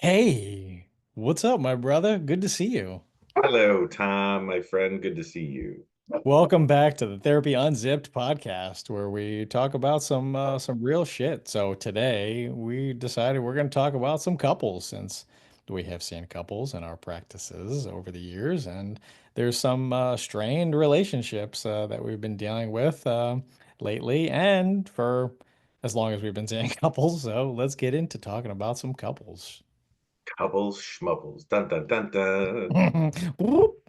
Hey, what's up, my brother? Good to see you. Hello, Tom, my friend. Good to see you. Welcome back to the Therapy Unzipped podcast, where we talk about some real shit. So today we decided we're going to talk about some couples, since we have seen couples in our practices over the years, and there's some strained relationships that we've been dealing with lately, and for as long as we've been seeing couples. So let's get into talking about some couples. Couples schmupples. Dun dun dun dun. Whoop.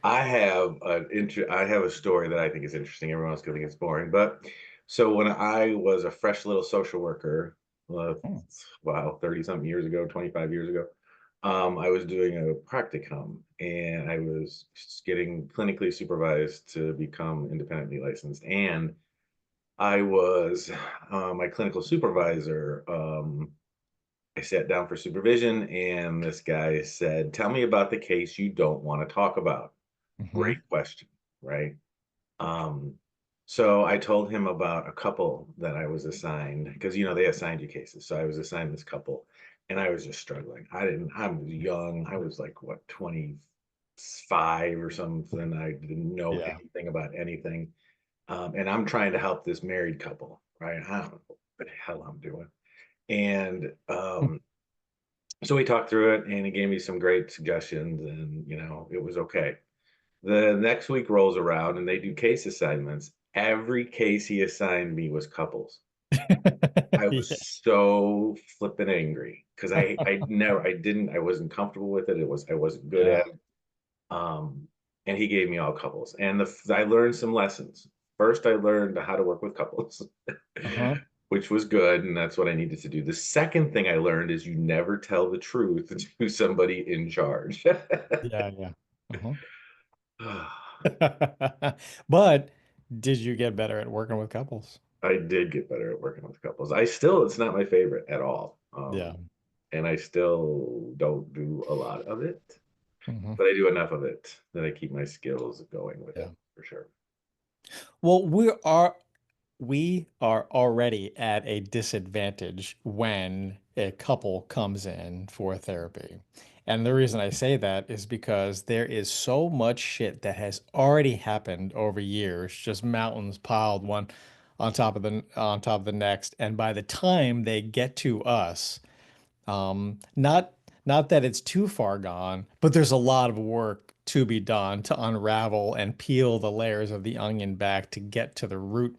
I have a story that I think is interesting. Everyone else could think it's boring, but so when I was a fresh little social worker, wow, 30 something years ago, 25 years ago, I was doing a practicum and I was just getting clinically supervised to become independently licensed. And I was my clinical supervisor. I sat down for supervision, and this guy said, "Tell me about the case you don't want to talk about." Mhm. Great question, right? Um, so I told him about a couple that I was assigned because they assigned you cases. So I was assigned this couple, and I was just struggling. I was young. I was like what 25 or something. I didn't know Yeah. anything about anything, and I'm trying to help this married couple, right? I don't know what the hell I'm doing, and so we talked through it and he gave me some great suggestions and it was okay. The next week rolls around and they do case assignments. Every case he assigned me was couples. I was Yeah. so flippin' angry because I wasn't comfortable with it. I wasn't good Yeah. at it. And he gave me all couples. And I learned some lessons. First, I learned how to work with couples, Uh-huh. which was good, and that's what I needed to do. The second thing I learned is you never tell the truth to somebody in charge. Yeah, yeah. Uh-huh. But did you get better at working with couples? I did get better at working with couples. It's not my favorite at all. Yeah. And I still don't do a lot of it, Hmm. but I do enough of it that I keep my skills going with Yeah. it for sure. Well, we are already at a disadvantage when a couple comes in for therapy. And the reason I say that is because there is so much shit that has already happened over years, just mountains piled one on top of the next. And by the time they get to us, not that it's too far gone, but there's a lot of work to be done to unravel and peel the layers of the onion back to get to the root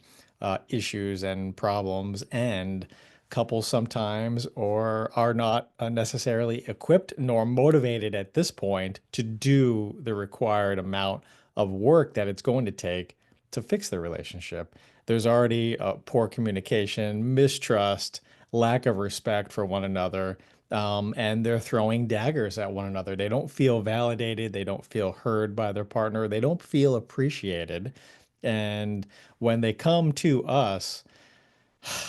issues and problems. And couples sometimes or are not necessarily equipped nor motivated at this point to do the required amount of work that it's going to take to fix the relationship. There's already poor communication, mistrust, lack of respect for one another, and they're throwing daggers at one another. They don't feel validated. They don't feel heard by their partner. They don't feel appreciated. And when they come to us,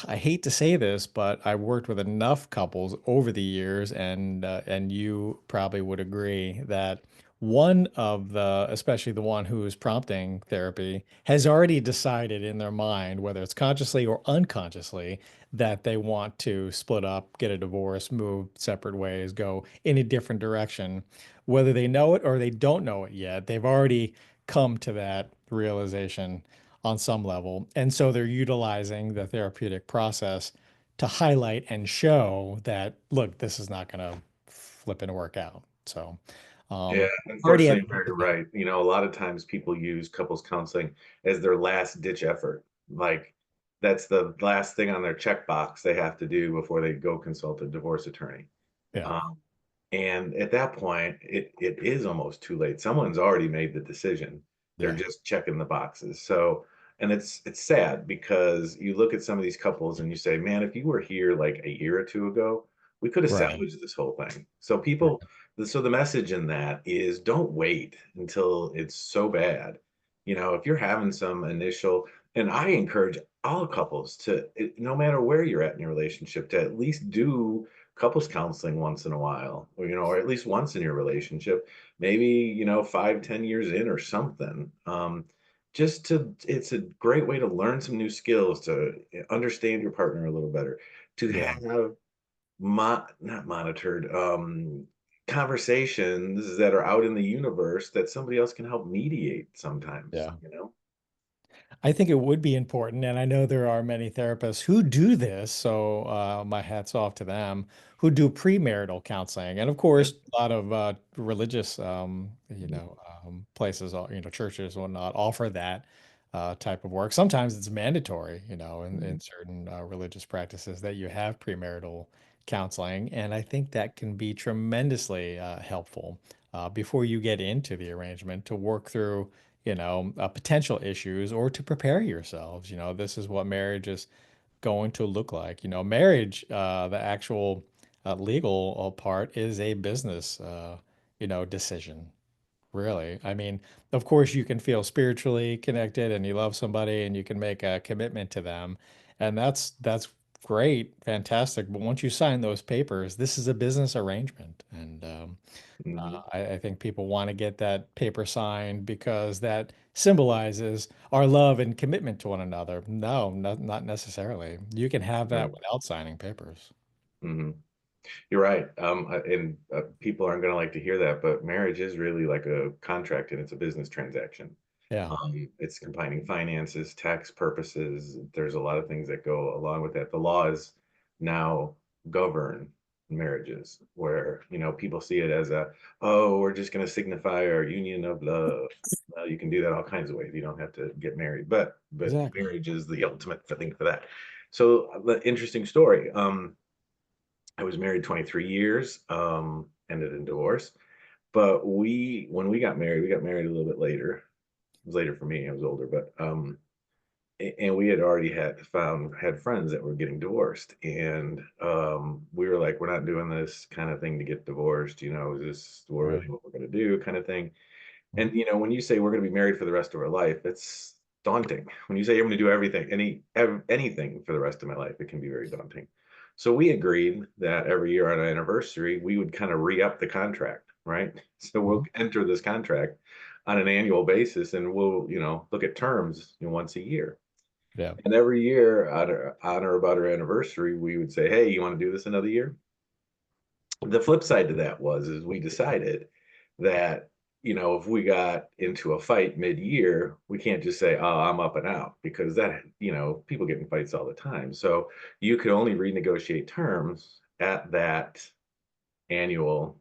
I hate to say this, but I've worked with enough couples over the years, and you probably would agree that one of the, especially the one who is prompting therapy, has already decided in their mind, whether it's consciously or unconsciously, that they want to split up, get a divorce, move separate ways, go in a different direction. Whether they know it or they don't know it yet, they've already come to that realization on some level. And so they're utilizing the therapeutic process to highlight and show that, look, this is not going to flip and work out. So, Yeah, already at unfortunately, you're right. A lot of times people use couples counseling as their last ditch effort. Like that's the last thing on their checkbox they have to do before they go consult a divorce attorney. yeah, Um, and at that point, it is almost too late. Someone's already made the decision. They're yeah, just checking the boxes. So, and it's sad because you look at some of these couples and you say, man, if you were here like a year or two ago, we could have right, salvaged this whole thing. So right, so the message in that is don't wait until it's so bad. If you're having some initial, and I encourage all couples to, no matter where you're at in your relationship, to at least do couples counseling once in a while, or at least once in your relationship, maybe, 5, 10 years in or something. It's a great way to learn some new skills, to understand your partner a little better, to yeah, have not monitored, conversations that are out in the universe that somebody else can help mediate sometimes, Yeah. you know? I think it would be important, and I know there are many therapists who do this, so my hat's off to them, who do premarital counseling. And of Yeah. course, a lot of religious, Mhm, places, churches and whatnot, offer that type of work. Sometimes it's mandatory, mhm, in certain religious practices that you have premarital counseling. And I think that can be tremendously helpful before you get into the arrangement to work through potential issues or to prepare yourselves. This is what marriage is going to look like. Marriage, the actual legal part is a business, decision. Really. I mean, of course, you can feel spiritually connected and you love somebody and you can make a commitment to them. And that's great, fantastic. But once you sign those papers, this is a business arrangement. And mhm, I think people want to get that paper signed because that symbolizes our love and commitment to one another. No, not necessarily. You can have that right, without signing papers. mhm. You're right, and, people aren't gonna like to hear that, but marriage is really like a contract, and it's a business transaction. Yeah. It's combining finances, tax purposes. There's a lot of things that go along with that. The laws now govern marriages where, people see it as oh, we're just going to signify our union of love. Well, you can do that all kinds of ways. You don't have to get married, but Exactly. marriage is the ultimate thing for that. So, the interesting story. I was married 23 years, ended in divorce. But when we got married a little bit later. It was later for me. I was older, but and we had already had friends that were getting divorced, and we were like, we're not doing this kind of thing to get divorced. Is this really Right. what we're going to do, kind of thing. And when you say we're going to be married for the rest of our life, it's daunting. When you say you're going to do everything, anything for the rest of my life, it can be very daunting. So we agreed that every year on our anniversary, we would kind of re-up the contract, right? So we'll Mhm. enter this contract on an annual basis, and we'll, look at terms, once a year. Yeah. And every year on or about our anniversary, we would say, "Hey, you want to do this another year?" The flip side to that is we decided that, if we got into a fight mid-year, we can't just say, "Oh, I'm up and out," because people get in fights all the time. So you could only renegotiate terms at that annual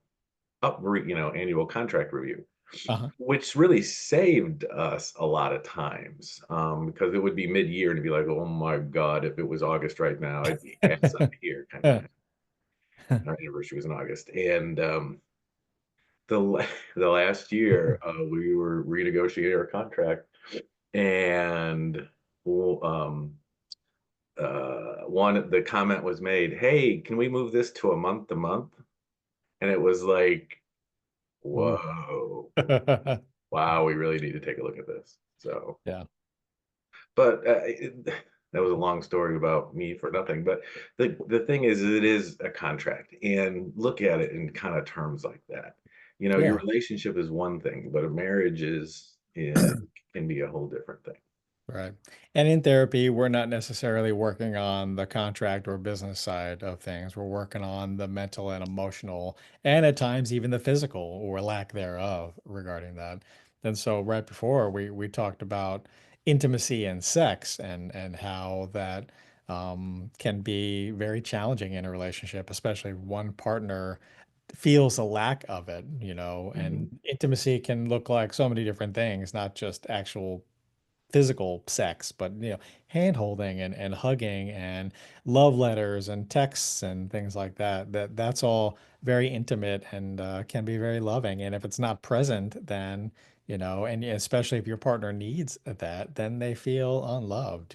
annual contract review, Uh-huh. which really saved us a lot of times, because it would be mid-year and it'd be like, "Oh my God, if it was August right now, I'd be ass up here," kind of thing. Our anniversary was in August, and the the last year, we were renegotiating our contract, and one the comment was made, "Hey, can we move this to a month to month?" And it was like, Ooh. whoa, wow, we really need to take a look at this. So, Yeah. but that was a long story about me for nothing. But the thing is, it is a contract, and look at it in kind of terms like that. Your Yeah. relationship is one thing, but a marriage can be a whole different thing. Right. And in therapy, we're not necessarily working on the contract or business side of things. We're working on the mental and emotional, and at times even the physical or lack thereof regarding that. And so right before we talked about intimacy and sex and how that can be very challenging in a relationship, especially if one partner feels a lack of it, and Hmm. intimacy can look like so many different things, not just actual physical sex, but hand holding and hugging and love letters and texts and things like that. That's all very intimate and can be very loving. And if it's not present, then and especially if your partner needs that, then they feel unloved.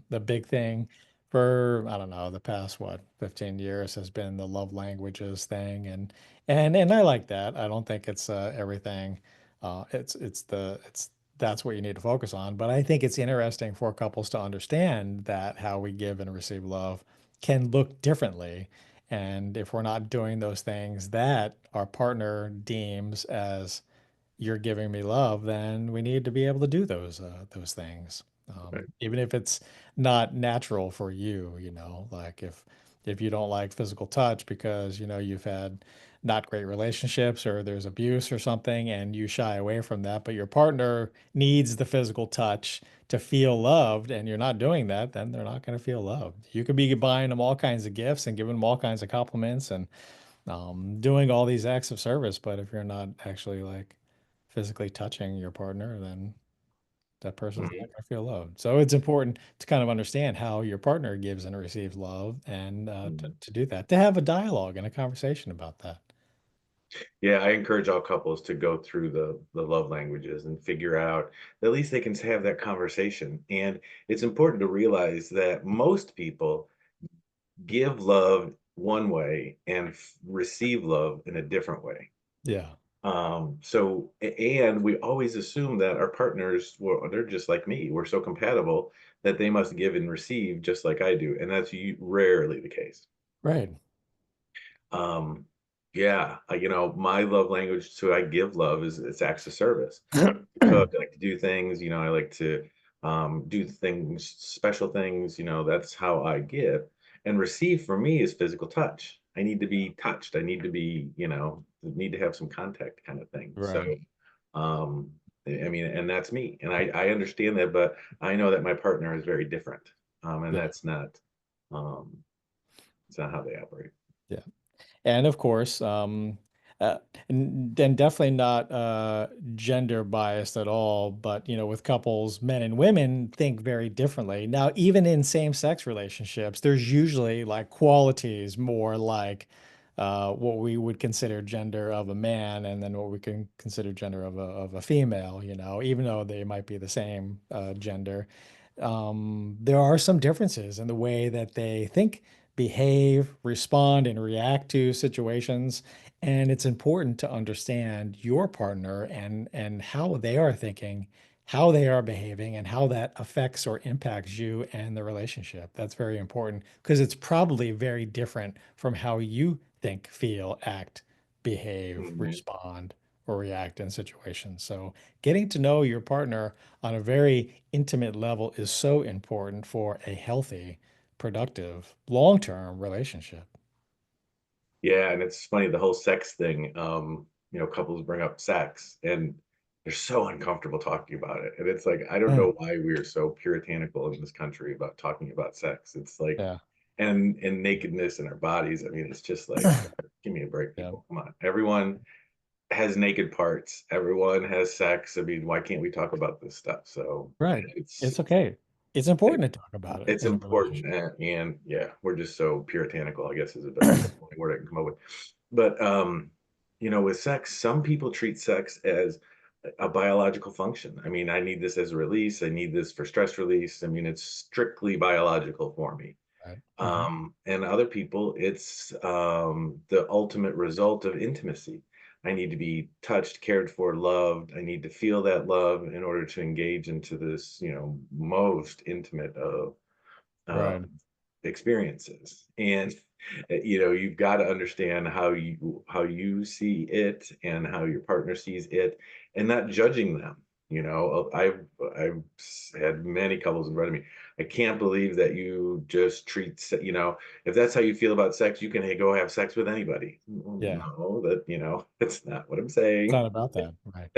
The big thing for I don't know the past 15 years has been the love languages thing, and I like that. I don't think it's everything. It's that's what you need to focus on. But I think it's interesting for couples to understand that how we give and receive love can look differently. And if we're not doing those things that our partner deems as you're giving me love, then we need to be able to do those things. Right. Even if it's not natural for you, like If you don't like physical touch because, you've had not great relationships or there's abuse or something and you shy away from that, but your partner needs the physical touch to feel loved and you're not doing that, then they're not going to feel loved. You could be buying them all kinds of gifts and giving them all kinds of compliments and doing all these acts of service, but if you're not actually like physically touching your partner, then that person's not Mhm. going to feel loved. So it's important to kind of understand how your partner gives and receives love and Mhm. to do that, to have a dialogue and a conversation about that. Yeah, I encourage all couples to go through the love languages and figure out at least they can have that conversation. And it's important to realize that most people give love one way and receive love in a different way. Yeah. And we always assume that our partners, well, they're just like me. We're so compatible that they must give and receive just like I do, and that's rarely the case. Right. Um, yeah, my love language, so I give love is it's acts of service. Cook, I like to do things, I like to do things, special things, that's how I give. And receive for me is physical touch. I need to be touched. I need to be, need to have some contact kind of thing. So, Right. um, I mean, and that's me. And I understand that, but I know that my partner is very different. And Yeah. um, it's not how they operate. Yeah. And of course, uh, and definitely not gender biased at all, but with couples, men and women think very differently. Now, even in same-sex relationships, there's usually like qualities more like what we would consider gender of a man, and then what we can consider gender of a female. Even though they might be the same gender, there are some differences in the way that they think, behave, respond, and react to situations. And it's important to understand your partner and how they are thinking, how they are behaving, and how that affects or impacts you and the relationship. That's very important because it's probably very different from how you think, feel, act, behave, Mhm. respond, or react in situations. So getting to know your partner on a very intimate level is so important for a healthy, productive, long-term relationship. Yeah, and it's funny, the whole sex thing, couples bring up sex and they're so uncomfortable talking about it. And it's like, I don't Mm, know why we are so puritanical in this country about talking about sex. It's like, yeah, and nakedness in our bodies. I mean, it's just like, give me a break, yeah, people. Come on. Everyone has naked parts. Everyone has sex. I mean, why can't we talk about this stuff? So right. it's It's okay. It's important to talk about it it's in a important, relationship. and yeah, we're just so puritanical, I guess is the best only word I can come up with. But with sex, some people treat sex as a biological function. I mean, I need this as a release. I need this for stress release. I mean, it's strictly biological for me. Right. Hmm. And other people, it's the ultimate result of intimacy. I need to be touched, cared for, loved. I need to feel that love in order to engage into this, most intimate of Right. um, experiences. And you've got to understand how you see it and how your partner sees it, and not judging them. I've had many couples in front of me. I can't believe that you just if that's how you feel about sex, you can go have sex with anybody. Yeah. No, that's not what I'm It's saying. not about that. Right.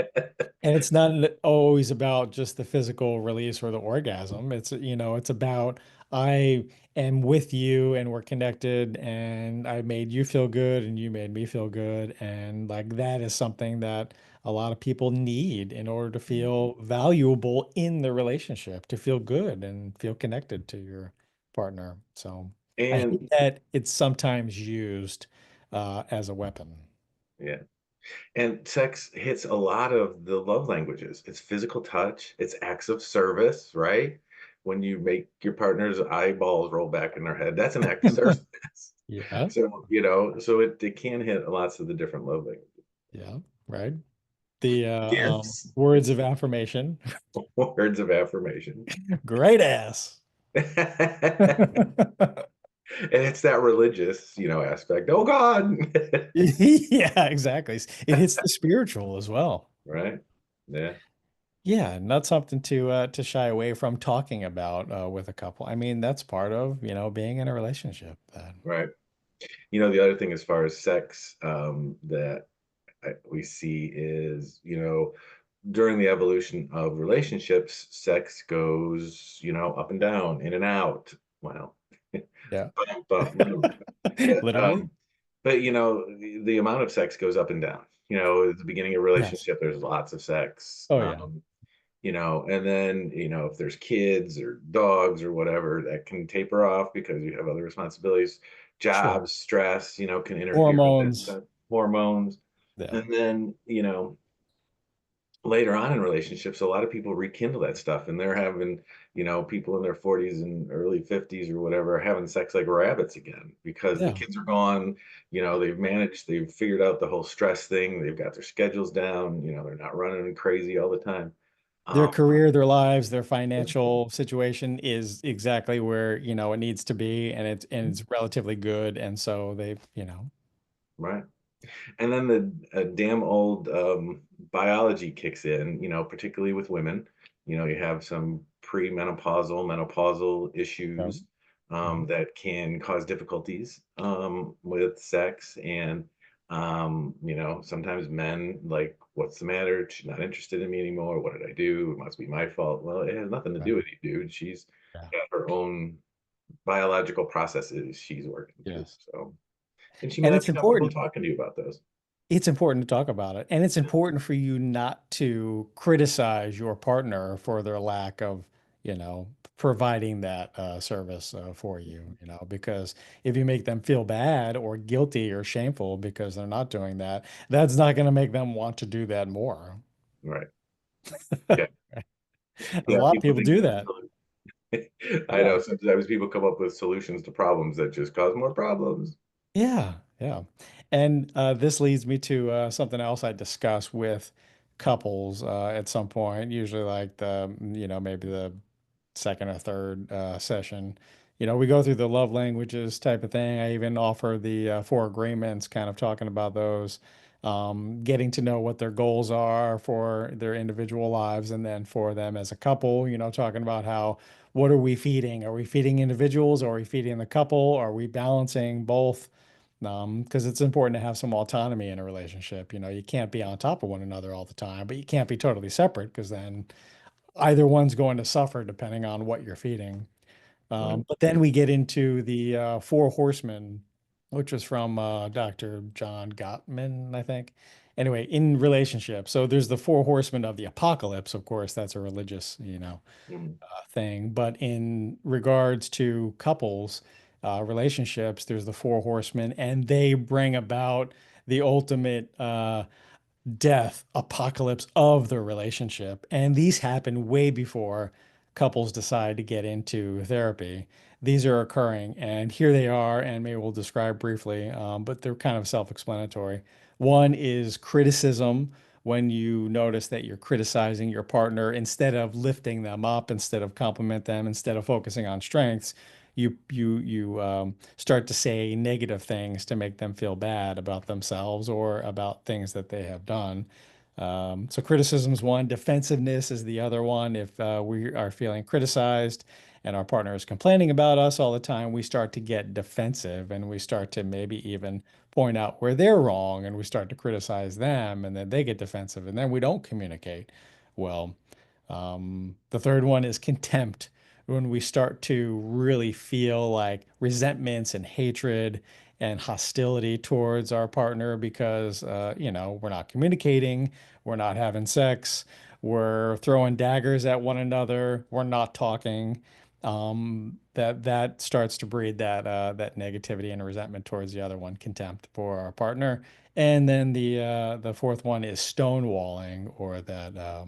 And it's not always about just the physical release or the orgasm. It's about I am with you and we're connected and I made you feel good and you made me feel good. And like that is something that a lot of people need in order to feel valuable in the relationship, to feel good and feel connected to your partner. So I hate And that it's sometimes used as a weapon. yeah. And sex hits a lot of the love languages. It's physical touch, it's acts of service, right? When you make your partner's eyeballs roll back in their head, that's an act of service. Yeah. So it can hit lots of the different love languages. Yeah. Right. The Gifts, words of affirmation. words of affirmation. Great ass. And it's that religious, aspect. Oh God. Yeah, exactly. It hits the spiritual as well. Right? Yeah. Yeah, not something to shy away from talking about with a couple. I mean, that's part of, being in a relationship then. Right. The other thing as far as sex, that we see is, during the evolution of relationships, sex goes, up and down, in and out. Well, Yeah. but, but, Literally? the amount of sex goes up and down. At the beginning of a Yes. relationship, there's lots of sex. Oh yeah. And then, if there's kids or dogs or whatever, that can taper off because you have other responsibilities, Sure. jobs, stress, can interfere with that Hormones. stuff, hormones. Yeah. And then, later on in relationships, a lot of people rekindle that stuff and they're having, people in their 40s and early 50s or whatever having sex like rabbits again because the Yeah. kids are gone, they've figured out the whole stress thing, they've got their schedules down, they're not running crazy all the time. Their Um, career, their lives, their financial situation is exactly where, it needs to be, and it's relatively good. And so they've. right. And then the damn old biology kicks in, particularly with women. You have some premenopausal, menopausal Yeah. issues Mhm. that can cause difficulties with sex. And, sometimes men like, what's the matter? She's not interested in me anymore. What did I do? It must be my fault. Well, it has nothing to do Right. with you, dude. She's Yeah. got her own biological processes she's working through. Yes. So, and she may And not it's be comfortable important. talking to you about those. It's important to talk about it. And it's important for you not to criticize your partner for their lack of, you know, providing that service for you, because if you make them feel bad or guilty or shameful because they're not doing that, that's not going to make them want to do that more. Right. Yeah. A Yeah. lot of People people think do that's that. I Yeah. know sometimes people come up with solutions to problems that just cause more problems. Yeah, yeah. And this leads me to something else I discuss with couples at some point, usually like maybe the second or third session. We go through the love languages type of thing. I even offer the four agreements, kind of talking about those, getting to know what their goals are for their individual lives, and then for them as a couple, talking about how what are we feeding? Are we feeding individuals? Or are we feeding the couple? Are we balancing both? Because it's important to have some autonomy in a relationship. You can't be on top of one another all the time, but you can't be totally separate because then either one's going to suffer depending on what you're feeding. Right. But then we get into the Four Horsemen, which was from Dr. John Gottman, I think. Anyway, in relationships, so there's the Four Horsemen of the Apocalypse. Of course, that's a religious, Mhm. thing. But in regards to couples, relationships, there's the Four Horsemen, and they bring about the ultimate death apocalypse of the relationship. And these happen way before couples decide to get into therapy. These are occurring, and here they are, and maybe we'll describe briefly, but they're kind of self-explanatory. One is criticism, when you notice that you're criticizing your partner instead of lifting them up, instead of compliment them, instead of focusing on strengths. You start to say negative things to make them feel bad about themselves or about things that they have done. So criticism is one, defensiveness is the other one. If we are feeling criticized and our partner is complaining about us all the time, we start to get defensive and we start to maybe even point out where they're wrong and we start to criticize them and then they get defensive and then we don't communicate well. The third one is contempt, when we start to really feel like resentments and hatred and hostility towards our partner because, we're not communicating, we're not having sex, we're throwing daggers at one another, we're not talking. That starts to breed that negativity and resentment towards the other one, contempt for our partner. And then the fourth one is stonewalling, or that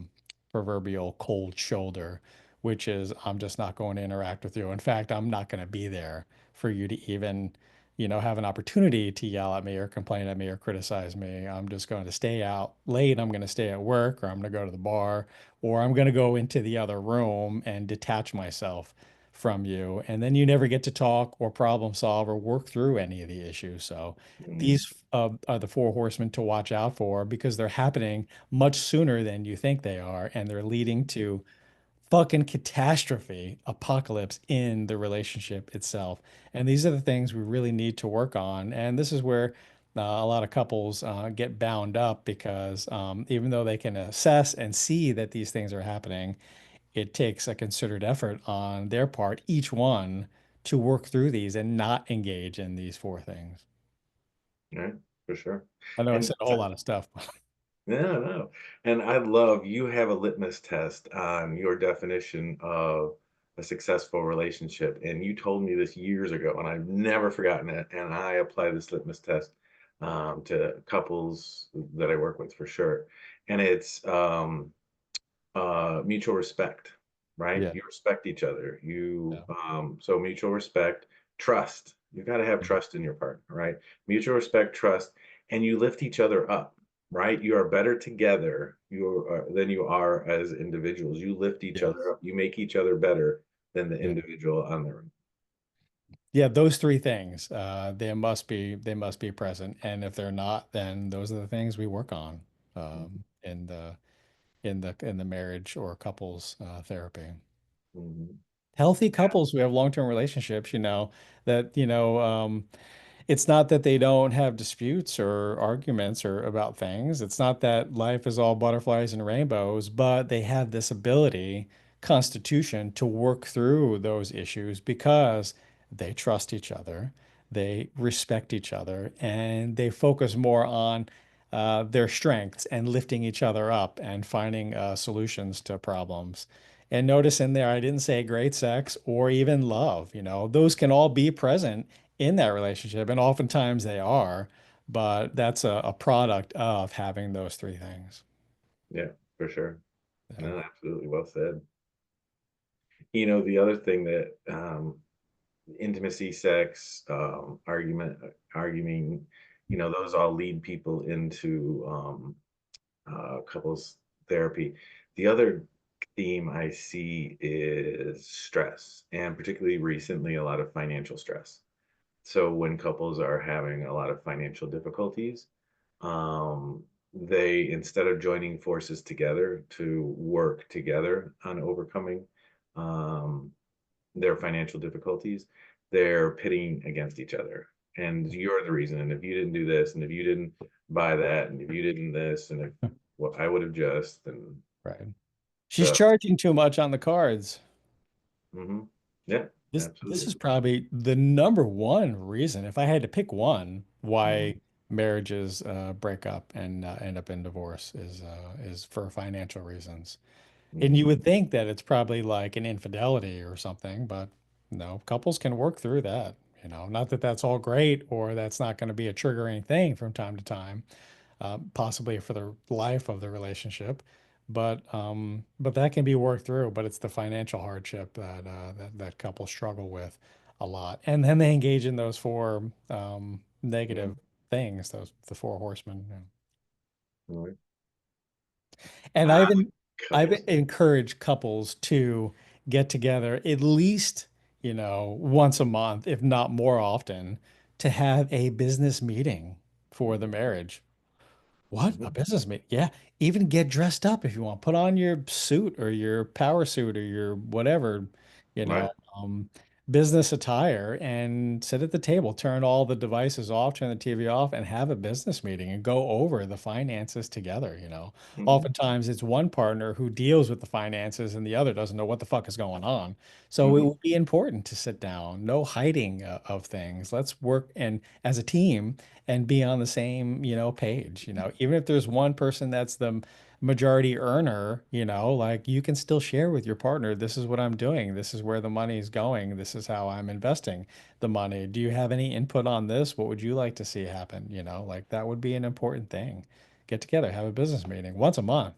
proverbial cold shoulder, which is I'm just not going to interact with you. In fact, I'm not going to be there for you to even, have an opportunity to yell at me or complain at me or criticize me. I'm just going to stay out late. I'm going to stay at work, or I'm going to go to the bar, or I'm going to go into the other room and detach myself from you, and then you never get to talk or problem solve or work through any of the issues. So Mhm. these are the four horsemen to watch out for because they're happening much sooner than you think they are, and they're leading to fucking catastrophe, apocalypse in the relationship itself. And these are the things we really need to work on. And this is where a lot of couples get bound up because even though they can assess and see that these things are happening, it takes a considered effort on their part, each one, to work through these and not engage in these four things. Right, for sure. I know I And said a whole lot of stuff. no, no. And I love you have a litmus test on your definition of a successful relationship. And you told me this years ago, and I've never forgotten it. And I apply this litmus test to couples that I work with for sure. And it's mutual respect, right? Yeah. You respect each other. Yeah. So mutual respect, trust. You've got to have Mhm. trust in your partner, right? Mutual respect, trust, and you lift each other up, right? You are better together than you are as individuals. You lift each other Yes. up. You make each other better than the Yeah. individual on their own. Yeah, those three things, they must be present. And if they're not, then those are the things we work on in the marriage or couples therapy. Mhm. Healthy couples who have long-term relationships, that, it's not that they don't have disputes or arguments or about things. It's not that life is all butterflies and rainbows, but they have this ability, constitution, to work through those issues because they trust each other, they respect each other, and they focus more on their strengths and lifting each other up and finding solutions to problems. And notice in there, I didn't say great sex or even love. Those can all be present in that relationship, and oftentimes they are, but that's a product of having those three things. Yeah, for sure. Yeah. No, absolutely well said. You know, the other thing that intimacy, sex, arguing, those all lead people into couples therapy. The other theme I see is stress, and particularly recently, a lot of financial stress. So when couples are having a lot of financial difficulties, they, instead of joining forces together to work together on overcoming um, their financial difficulties, they're pitting against each other. And you're the reason. And if you didn't do this, and if you didn't buy that, and if you didn't this, and if well, I would have just, and Right. She's so, charging too much on the cards. mhm. Yeah, This is absolutely. probably the number one reason, if I had to pick one, Mhm, why marriages break up and end up in divorce is for financial reasons. And you mhm, would think that it's probably like an infidelity or something, but no, couples can work through that. Not that that's all great or that's not going to be a triggering thing from time to time, possibly for the life of the relationship, but that can be worked through. But it's the financial hardship that couples struggle with a lot, and then they engage in those four mhm. negative things, those the four horsemen. Yeah. All right. And Ah, I've couples. encouraged couples to get together at least, once a month, if not more often, to have a business meeting for the marriage. What? A Mhm. business meeting? Yeah. Even get dressed up if you want. Put on your suit or your power suit or your whatever, you Right. know, um, business attire and sit at the table, turn all the devices off, turn the TV off, and have a business meeting and go over the finances together. Mhm, Oftentimes it's one partner who deals with the finances and the other doesn't know what the fuck is going on. So it mhm, would be important to sit down, no hiding of things. Let's work and as a team and be on the same, page. Even if there's one person that's the majority earner, like you can still share with your partner, this is what I'm doing, this is where the money is going, this is how I'm investing the money. Do you have any input on this? What would you like to see happen? Like that would be an important thing. Get together, have a business meeting once a month.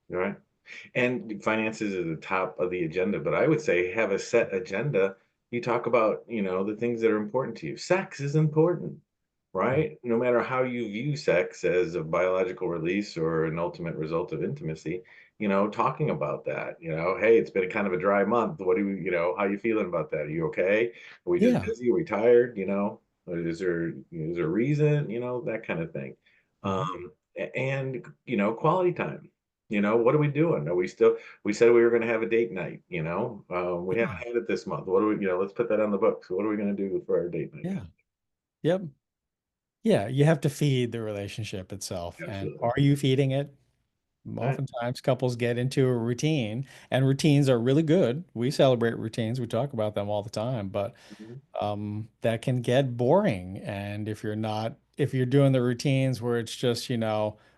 right. And finances is the top of the agenda, but I would say have a set agenda. You talk about, the things that are important to you. Sex is important, Yeah. right? No matter how you view sex as a biological release or an ultimate result of intimacy, talking about that. Hey, it's been a kind of a dry month. What do we, how you feeling about that? Are you okay? Are we just Yeah. busy? Are we tired? Or is there a reason? That kind of thing. Mhm. And quality time. What are we doing? We said we were going to have a date night, we haven't Yeah. had it this month. What do we, let's put that on the books. What are we going to do for our date night? Yeah. Yep. Yeah. You have to feed the relationship itself. And Absolutely. are you feeding it? Right. Oftentimes, couples get into a routine, and routines are really good. We celebrate routines. We talk about them all the time, but Mhm. that can get boring. And if you're doing the routines where it's just,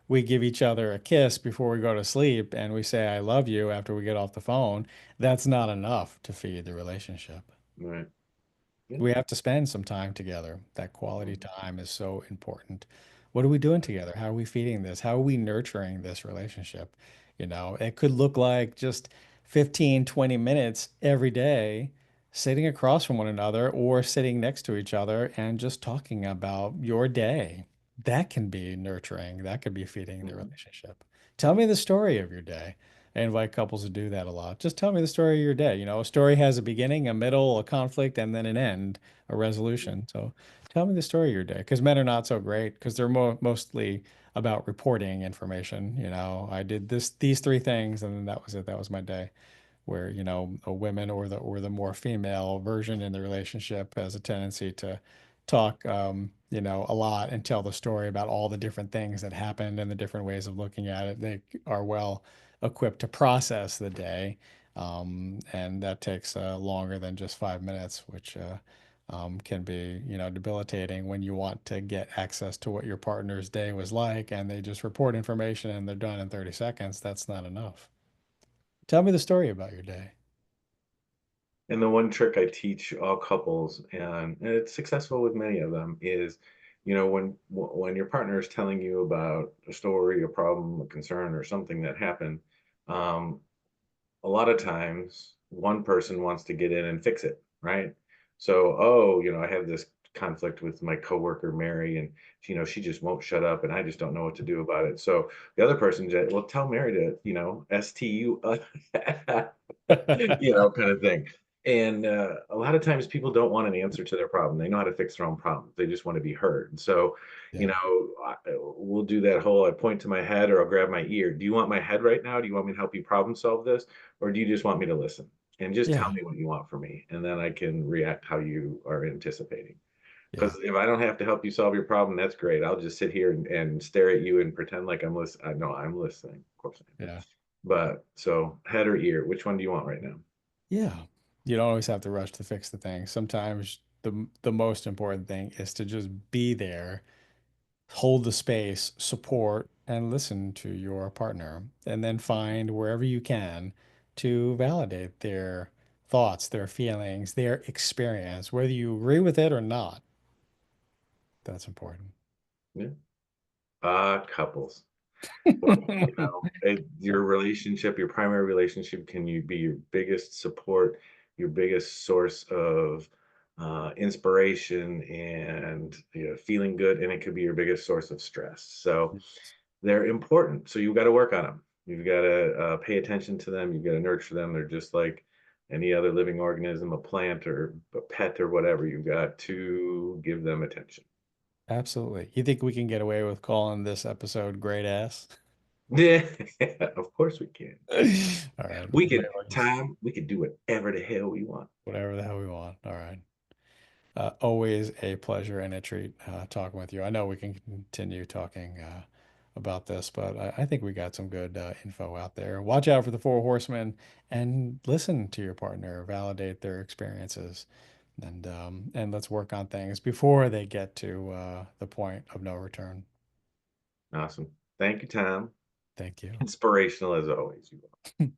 we give each other a kiss before we go to sleep and we say, I love you after we get off the phone, that's not enough to feed the relationship. Right. Yeah. We have to spend some time together. That quality Mhm. time is so important. What are we doing together? How are we feeding this? How are we nurturing this relationship? It could look like just 15, 20 minutes every day sitting across from one another or sitting next to each other and just talking about your day. That can be nurturing. That could be feeding the Mhm. relationship. Tell me the story of your day. I invite couples to do that a lot. Just tell me the story of your day. A story has a beginning, a middle, a conflict, and then an end, a resolution. So tell me the story of your day, because men are not so great because they're mostly about reporting information. I did these three things, and then that was it. That was my day. Where, a women or the more female version in the relationship has a tendency to talk, a lot and tell the story about all the different things that happened and the different ways of looking at it. They are well equipped to process the day. And that takes longer than just 5 minutes, which can be, debilitating when you want to get access to what your partner's day was like and they just report information and they're done in 30 seconds. That's not enough. Tell me the story about your day. And the one trick I teach all couples, and it's successful with many of them, is, when your partner is telling you about a story, a problem, a concern, or something that happened, um, a lot of times one person wants to get in and fix it, right? So, oh, I have this conflict with my coworker Mary, and she just won't shut up, and I just don't know what to do about it. So the other person just, well, tell Mary to, STU, kind of thing. And a lot of times people don't want an answer to their problem. They know how to fix their own problems. They just want to be heard. And so, Yeah. we'll do that whole I point to my head or I'll grab my ear. Do you want my head right now? Do you want me to help you problem solve this? Or do you just want me to listen? And just tell Yeah. me what you want from me. And then I can react how you are anticipating. Yeah. Because if I don't have to help you solve your problem, that's great. I'll just sit here and stare at you and pretend like I'm listening. I know I'm listening. Of course I am. Yeah. But so head or ear, which one do you want right now? Yeah. You don't always have to rush to fix the thing. Sometimes the most important thing is to just be there, hold the space, support, and listen to your partner, and then find wherever you can to validate their thoughts, their feelings, their experience, whether you agree with it or not. That's important. Yeah. Couples. Well, your relationship, your primary relationship, can you be your biggest support, your biggest source of inspiration and feeling good, and it could be your biggest source of stress. So they're important. So you've got to work on them. You've got to pay attention to them. You've got to nurture them. They're just like any other living organism, a plant or a pet or whatever. You've got to give them attention. Absolutely. You think we can get away with calling this episode Great Ass? Yeah, of course we can. All right. We Maybe could I'll just time, we could do whatever the hell we want. whatever the hell we want. All right. Always a pleasure and a treat talking with you. I know we can continue talking about this, but I think we got some good info out there. Watch out for the four horsemen and listen to your partner, validate their experiences, and let's work on things before they get to the point of no return. Awesome. Thank you, Tom. Thank you. Inspirational as always. You are.